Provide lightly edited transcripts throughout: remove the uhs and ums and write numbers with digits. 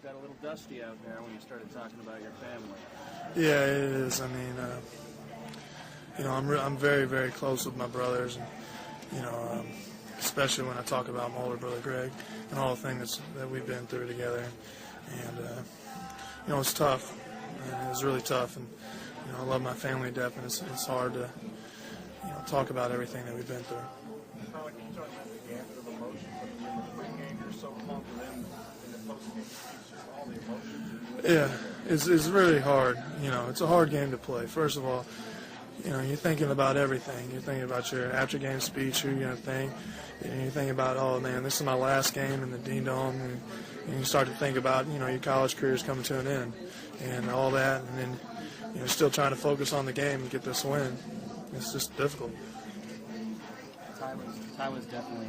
got a little dusty out there when you started talking about your family. Yeah, it is. I mean, I'm very, very close with my brothers, and especially when I talk about my older brother Greg and all the things that we've been through together. And it's tough. And it's really tough, and I love my family to death, and it's hard to talk about everything that we've been through. How would you talk about the gamut of emotions? I mean, in the pregame, you're so pumped, and then in the postgame, it's just all the emotions. Yeah, it's really hard. It's a hard game to play. First of all, you're thinking about everything. You're thinking about your after-game speech, who you're going to think. And you're thinking about, oh, man, this is my last game in the Dean Dome. And you start to think about, your college career is coming to an end and all that. And then, still trying to focus on the game and get this win. It's just difficult. Ty was definitely,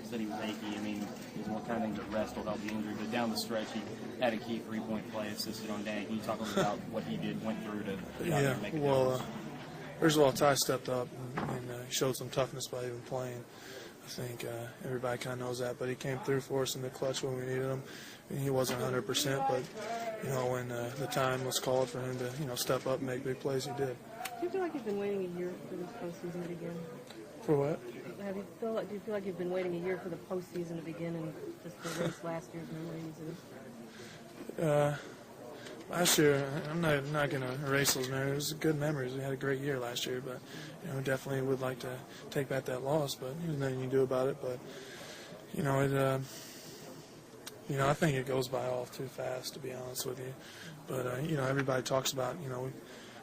said he was achy. I mean, there's one kind of thing that rest will help the injury, but down the stretch, he had a key three-point play assisted on Dan. Can you talk a little about what he went through to make a difference? First of all, Ty stepped up and showed some toughness by even playing. I think everybody kind of knows that, but he came through for us in the clutch when we needed him. And he wasn't 100%, but when the time was called for him to step up and make big plays, he did. Do you feel like you've been waiting a year for this postseason to begin? For what? Do you feel like you've been waiting a year for the postseason to begin and just to erase last year's memories? Last year, I'm not going to erase those memories. It was good memories. We had a great year last year, but definitely would like to take back that loss. But there's nothing you can do about it. But I think it goes by all too fast, to be honest with you. But everybody talks about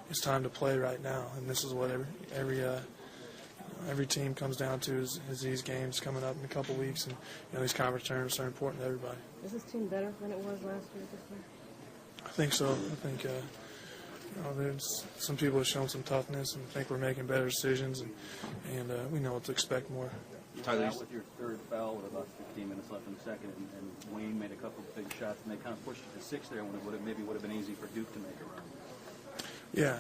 it's time to play right now, and this is what every team comes down to is these games coming up in a couple weeks, and these conference tournaments are important to everybody. Is this team better than it was last year? I think so. I think there's some people have shown some toughness, and I think we're making better decisions, and we know what to expect more. Tyler, with your third foul with about 15 minutes left in the second, and Wayne made a couple of big shots, and they kind of pushed it to 6 there when it would have been easy for Duke to make a run. Yeah,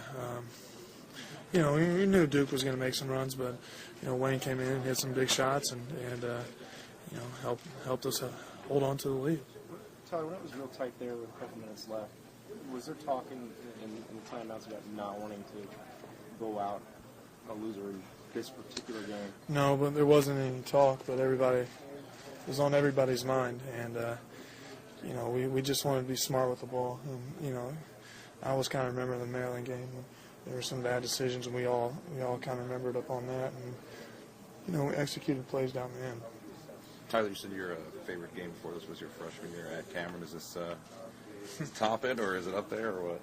we knew Duke was going to make some runs, but Wayne came in and hit some big shots, and helped us hold on to the lead. Tyler, when it was real tight there with a couple minutes left, was there talking in the timeouts about not wanting to go out a loser in this particular game? No, but there wasn't any talk, but it was on everybody's mind, and we just wanted to be smart with the ball. And I always kind of remember the Maryland game. There were some bad decisions, and we all kind of remembered up on that, and we executed plays down the end. Tyler, you said your favorite game before this was your freshman year at Cameron. Is this top it, or is it up there, or what?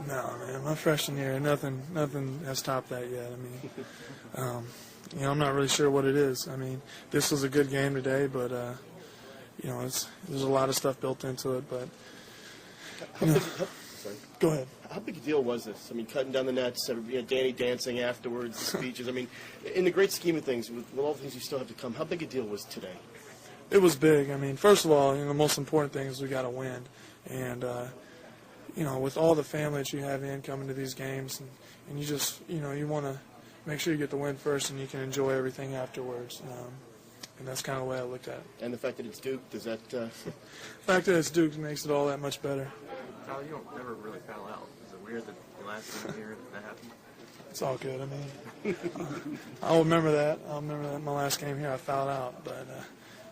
No, man. My freshman year, nothing has topped that yet. I mean, I'm not really sure what it is. I mean, this was a good game today, but there's a lot of stuff built into it. But go ahead. How big a deal was this? I mean, cutting down the nets, Danny dancing afterwards, the speeches. I mean, in the great scheme of things, with all the things you still have to come, how big a deal was today? It was big. I mean, first of all, the most important thing is we got to win. And, with all the family that you have in coming to these games, and you just, you want to make sure you get the win first and you can enjoy everything afterwards. And that's kind of the way I looked at it. And the fact that it's Duke, does that... The fact that it's Duke makes it all that much better. Tyler, you don't never really foul out. Is it weird that the last game here that happened? It's all good. I mean, I'll remember that. My last game here I fouled out, but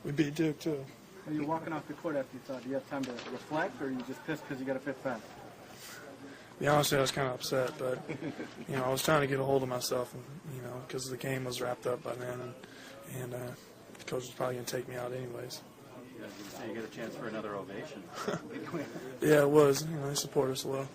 we beat Duke too. When you're walking off the court after you thought, do you have time to reflect, or are you just pissed because you got a fifth foul? Yeah, honestly, I was kind of upset, but I was trying to get a hold of myself, and because the game was wrapped up by then, and the coach was probably going to take me out anyways. You get a chance for another ovation. Yeah, it was. They support us well.